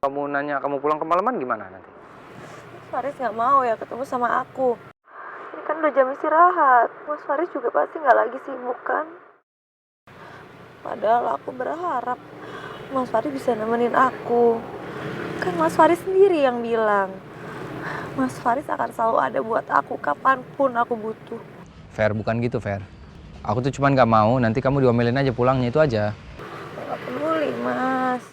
Kamu nanya kamu pulang kemalaman gimana nanti? Faris nggak mau ya ketemu sama aku. Ini kan udah jam istirahat. Mas Faris juga pasti nggak lagi sibuk kan? Padahal aku berharap Mas Faris bisa nemenin aku. Kan Mas Faris sendiri yang bilang, Mas Faris akan selalu ada buat aku kapanpun aku butuh. Fer, bukan gitu, Fer. Aku tuh cuman nggak mau nanti kamu diomelin aja pulangnya, itu aja. Nggak peduli, Mas.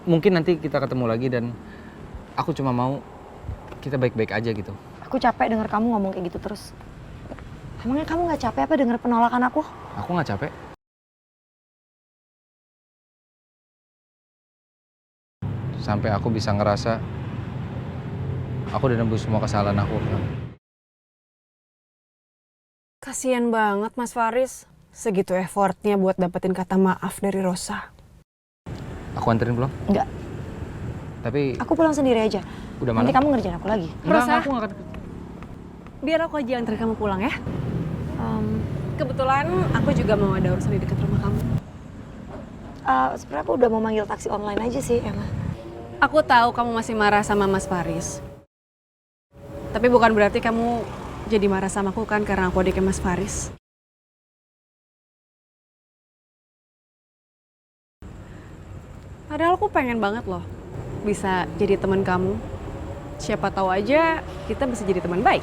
Mungkin nanti kita ketemu lagi dan aku cuma mau kita baik-baik aja gitu. Aku capek denger kamu ngomong kayak gitu terus. Emangnya kamu nggak capek apa denger penolakan aku? Aku nggak capek. Sampai aku bisa ngerasa aku udah nembus semua kesalahan aku. Kasian banget Mas Faris. Segitu effortnya buat dapetin kata maaf dari Rosa. Aku anterin pulang? Enggak. Tapi Aku pulang sendiri aja. udah malam. Nanti kamu ngerjain aku lagi. Rosa. Aku nggak akan. Biar aku aja anterin kamu pulang ya. Kebetulan aku juga mau ada urusan di dekat rumah kamu. Sebenarnya aku udah mau manggil taksi online aja sih, Emma. Aku tahu kamu masih marah sama Mas Faris. Tapi bukan berarti kamu jadi marah sama aku kan karena aku adiknya Mas Faris. Padahal aku pengen banget loh bisa jadi teman kamu. Siapa tahu aja kita bisa jadi teman baik.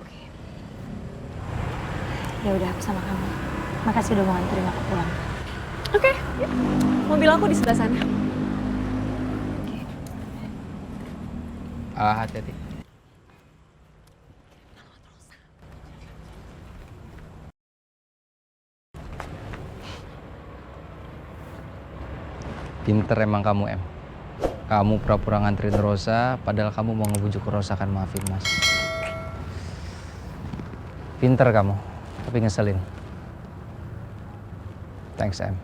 Oke. Ya udah aku sama kamu. Makasih udah mau nganterin aku pulang. Oke, yuk. Mobil aku di sebelah sana. Hati-hati. Pinter emang kamu, Em. Kamu pura-pura nganterin Rosa, padahal kamu mau ngebujuk Rosa kan maafin Mas. Pinter kamu, tapi ngeselin. Thanks, Em.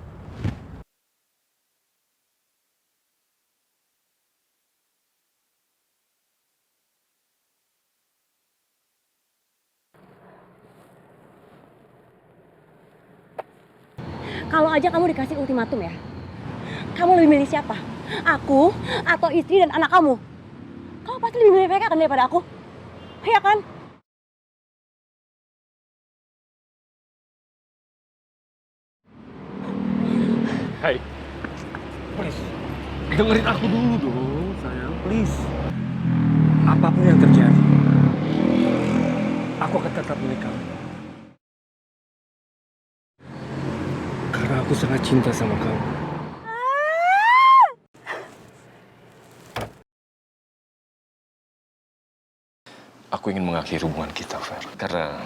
Kalau aja kamu dikasih ultimatum ya. Kamu lebih milih siapa? Aku atau istri dan anak kamu? Kamu pasti lebih milih mereka kan daripada aku? Iya kan? Hai, please, dengerin aku dulu dong, sayang, please. Apapun yang terjadi, aku akan tetap milik kamu. Karena aku sangat cinta sama kamu. Aku ingin mengakhiri hubungan kita, Fer. Karena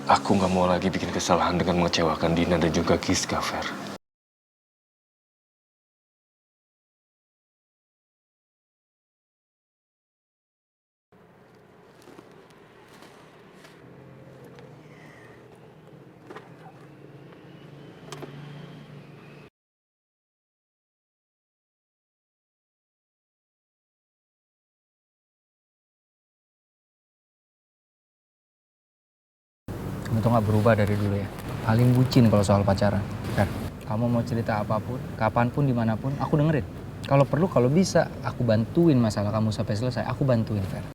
aku nggak mau lagi bikin kesalahan dengan mengecewakan Dina dan juga Giska, Fer. Kamu tuh nggak berubah dari dulu ya. Paling bucin kalau soal pacaran. Fer, kamu mau cerita apapun, kapanpun, dimanapun, aku dengerin. Kalau perlu, kalau bisa, aku bantuin masalah kamu sampai selesai. Aku bantuin, Fer.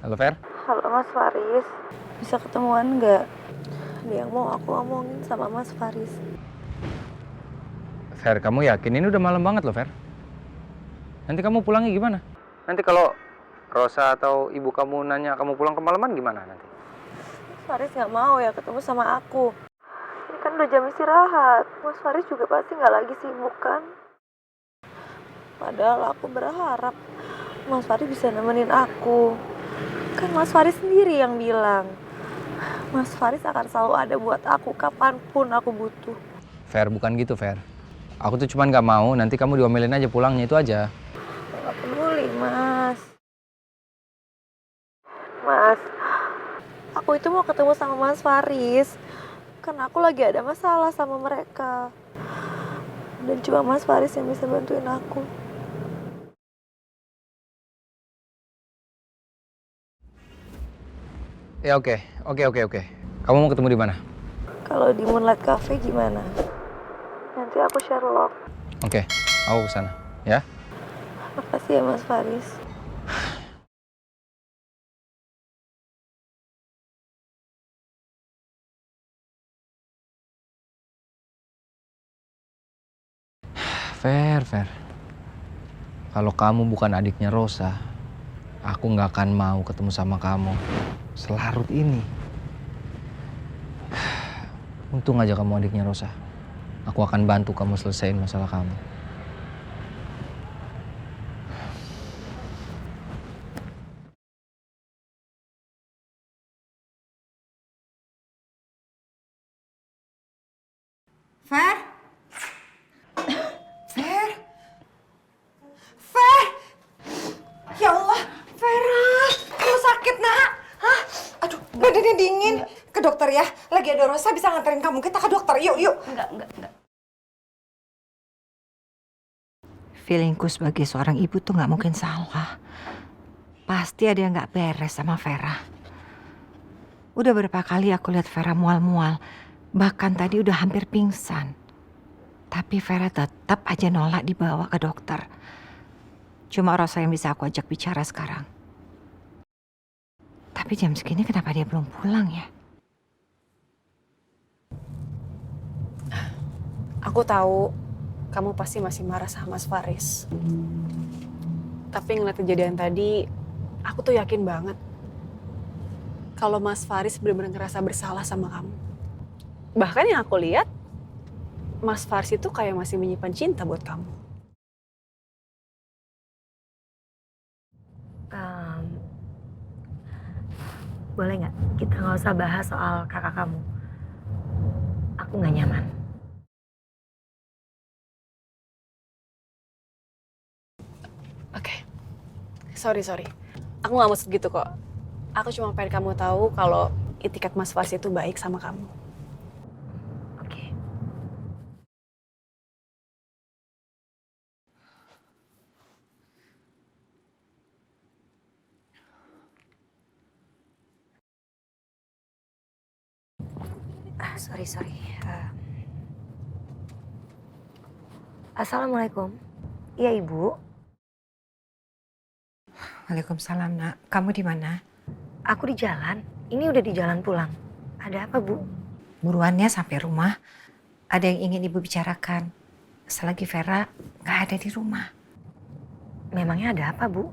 Halo, Fer. Halo Mas Faris, bisa ketemuan nggak? Ada yang mau aku omongin sama Mas Faris. Fer, kamu yakin ini udah malam banget loh, Fer? Nanti kamu pulangnya gimana? Nanti kalau Rosa atau ibu kamu nanya kamu pulang kemalaman gimana nanti? Mas Faris nggak mau ya ketemu sama aku. Ini kan udah jam istirahat. Mas Faris juga pasti nggak lagi sibuk kan? Padahal aku berharap Mas Faris bisa nemenin aku. Kan Mas Faris sendiri yang bilang, Mas Faris akan selalu ada buat aku kapanpun aku butuh. Fer, bukan gitu, Fer. Aku tuh cuman gak mau nanti kamu diomelin aja pulangnya, itu aja. Nggak peduli, Mas. Mas, aku itu mau ketemu sama Mas Faris. Karena aku lagi ada masalah sama mereka. Dan cuma Mas Faris yang bisa bantuin aku. Ya oke. Kamu mau ketemu di mana? Kalau di Moonlight Cafe gimana? Nanti aku Sherlock. Oke, aku kesana. Ya? Makasih ya Mas Faris. Fer. Kalau kamu bukan adiknya Rosa, aku nggak akan mau ketemu sama kamu selarut ini. Untung aja kamu adiknya Rosa. Aku akan bantu kamu selesaiin masalah kamu. Fer? Fer? Fer? Ya Allah, Vera, kamu sakit nak? Hah? Aduh, badannya dingin. Ke dokter ya, lagi ada Rosa bisa nganterin kamu. Kita ke dokter, yuk. Enggak. Feelingku sebagai seorang ibu tuh nggak mungkin salah. Pasti ada yang nggak beres sama Vera. Udah berapa kali aku lihat Vera mual-mual. Bahkan tadi udah hampir pingsan. Tapi Vera tetap aja nolak dibawa ke dokter. Cuma Rosa yang bisa aku ajak bicara sekarang. Tapi jam segini kenapa dia belum pulang ya? Aku tahu kamu pasti masih marah sama Mas Faris. Tapi ngeliat kejadian tadi, aku tuh yakin banget kalau Mas Faris benar-benar ngerasa bersalah sama kamu. Bahkan yang aku lihat, Mas Faris itu kayak masih menyimpan cinta buat kamu. Boleh nggak kita nggak usah bahas soal kakak kamu? Aku nggak nyaman. Oke. Sorry. Aku nggak maksud gitu kok. Aku cuma pengen kamu tahu kalau itikat Mas Faris itu baik sama kamu. Oke. Sorry. Assalamualaikum. Iya, Ibu. Waalaikumsalam nak. Kamu di mana? Aku di jalan. Ini udah di jalan pulang. Ada apa, Bu? Buruannya sampai rumah. Ada yang ingin ibu bicarakan. Selagi Vera nggak ada di rumah. Memangnya ada apa, Bu?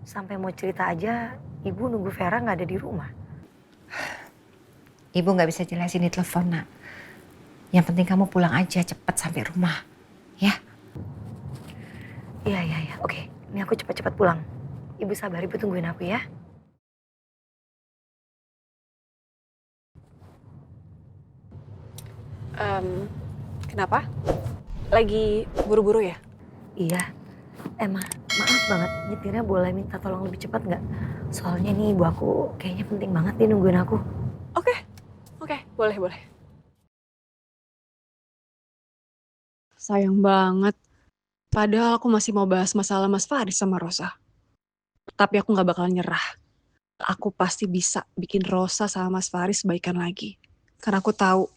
Sampai mau cerita aja, Ibu nunggu Vera nggak ada di rumah. Ibu nggak bisa jelasin di telepon nak. Yang penting kamu pulang aja cepat sampai rumah, ya? Iya. Oke, ini aku cepat-cepat pulang. Ibu sabar, Ibu tungguin aku ya. Kenapa? Lagi buru-buru ya? Iya. Emang maaf banget, nyetirnya boleh minta tolong lebih cepat nggak? Soalnya nih ibu aku kayaknya penting banget nih nungguin aku. Oke, boleh. Sayang banget. Padahal aku masih mau bahas masalah Mas Faris sama Rosa. Tapi aku gak bakal nyerah. Aku pasti bisa bikin Rosa sama Mas Faris baikan lagi. Karena aku tahu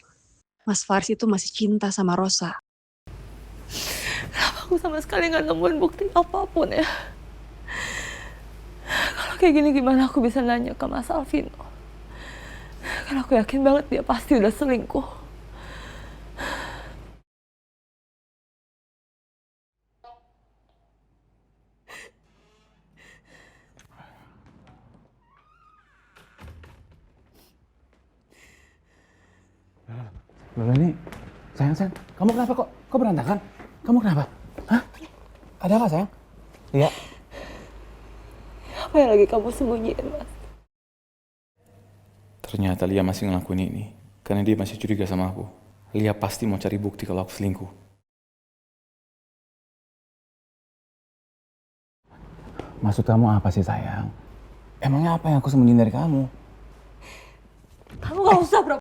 Mas Faris itu masih cinta sama Rosa. Aku sama sekali nggak nemuin bukti apapun ya. Kalau kayak gini gimana aku bisa nanya ke Mas Alvino? Karena aku yakin banget dia pasti udah selingkuh. Lola ini, sayang, kamu kenapa kok berantakan? Kamu kenapa? Hah? Ada apa sayang? Iya. Apa yang lagi kamu sembunyiin, Mas? Ternyata Lia masih ngelakuin ini karena dia masih curiga sama aku. Lia pasti mau cari bukti kalau aku selingkuh. Maksud kamu apa sih sayang? Emangnya apa yang aku sembunyiin dari kamu? Kamu gak usah, bro.